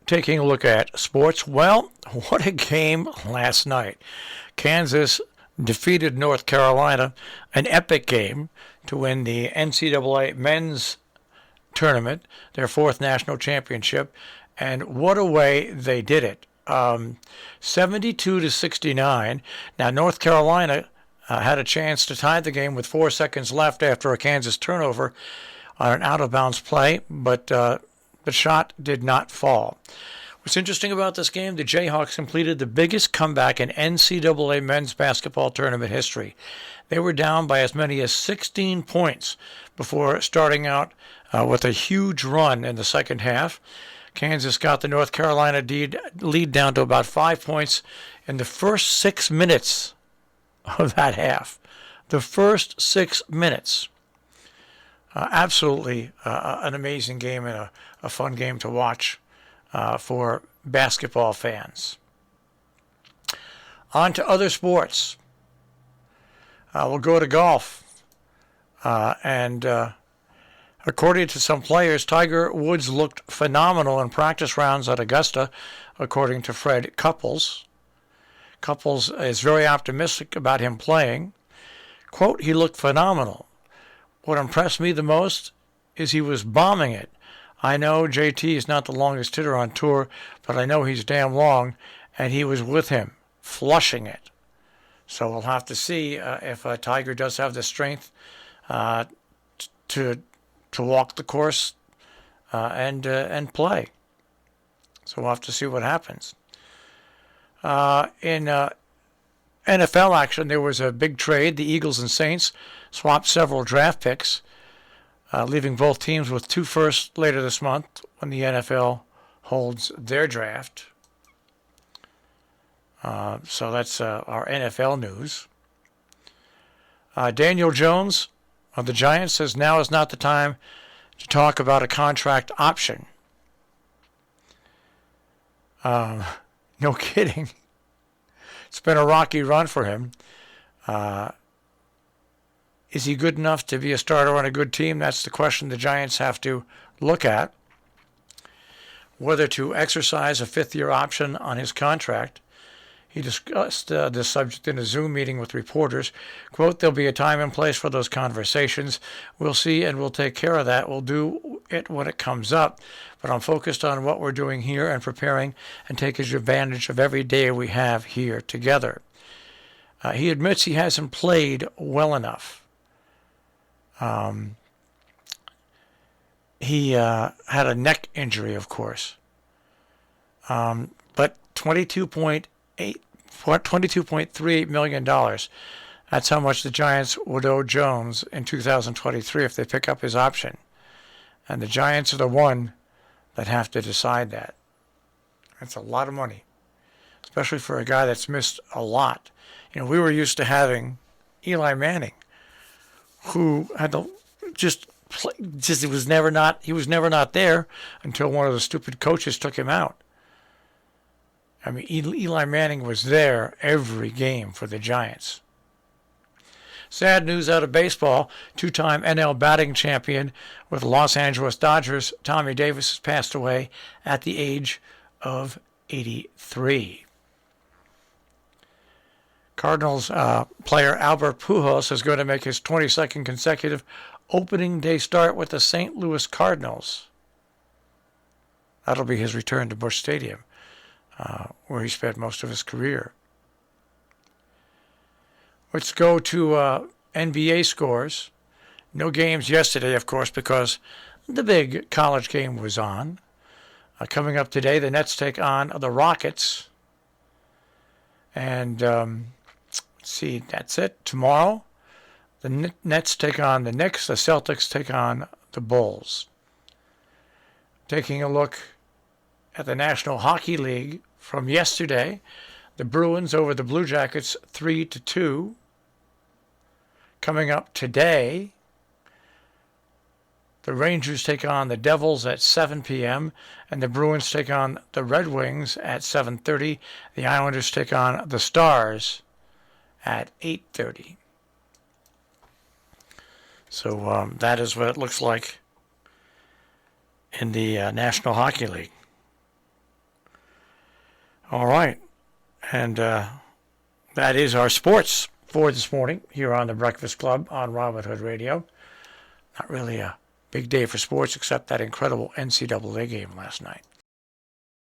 taking a look at sports. Well, what a game last night. Kansas defeated North Carolina, an epic game to win the NCAA men's tournament, their fourth national championship, and what a way they did it. 72-69. Now, North Carolina had a chance to tie the game with 4 seconds left after a Kansas turnover on an out-of-bounds play, but the shot did not fall. What's interesting about this game, the Jayhawks completed the biggest comeback in NCAA men's basketball tournament history. They were down by as many as 16 points before starting out with a huge run in the second half. Kansas got the North Carolina lead down to about 5 points in the first 6 minutes of that half. The first 6 minutes. Absolutely an amazing game and a fun game to watch for basketball fans. On to other sports. We'll go to golf. According to some players, Tiger Woods looked phenomenal in practice rounds at Augusta, according to Fred Couples. Couples is very optimistic about him playing. Quote, he looked phenomenal. What impressed me the most is he was bombing it. I know JT is not the longest hitter on tour, but I know he's damn long, and he was with him, flushing it. So we'll have to see if Tiger does have the strength to walk the course and play. So we'll have to see what happens. In NFL action, there was a big trade. The Eagles and Saints swapped several draft picks, leaving both teams with 2 firsts later this month when the NFL holds their draft. So that's our NFL news. Daniel Jones of the Giants says now is not the time to talk about a contract option. No kidding. It's been a rocky run for him. Is he good enough to be a starter on a good team? That's the question the Giants have to look at. Whether to exercise a 5th-year option on his contract. He discussed this subject in a Zoom meeting with reporters. Quote, there'll be a time and place for those conversations. We'll see and we'll take care of that. We'll do it when it comes up. But I'm focused on what we're doing here and preparing and taking advantage of every day we have here together. He admits he hasn't played well enough. He had a neck injury, of course. But $22.38 million. That's how much the Giants would owe Jones in 2023 if they pick up his option. And the Giants are the one that have to decide that. That's a lot of money, especially for a guy that's missed a lot. You know, we were used to having Eli Manning, who had to he was never not there until one of the stupid coaches took him out. I mean, Eli Manning was there every game for the Giants. Sad news out of baseball. 2-time NL batting champion with the Los Angeles Dodgers, Tommy Davis, has passed away at the age of 83. Cardinals player Albert Pujols is going to make his 22nd consecutive opening day start with the St. Louis Cardinals. That'll be his return to Busch Stadium, where he spent most of his career. Let's go to NBA scores. No games yesterday, of course, because the big college game was on. Coming up today, the Nets take on the Rockets. And let's see, that's it. Tomorrow, the Nets take on the Knicks. The Celtics take on the Bulls. Taking a look at the National Hockey League from yesterday, the Bruins over the Blue Jackets 3-2. Coming up today, the Rangers take on the Devils at 7 p.m. and the Bruins take on the Red Wings at 7:30. The Islanders take on the Stars at 8:30. So that is what it looks like in the National Hockey League. All right. And that is our sports for this morning here on the Breakfast Club on Robin Hood Radio. Not really a big day for sports except that incredible NCAA game last night.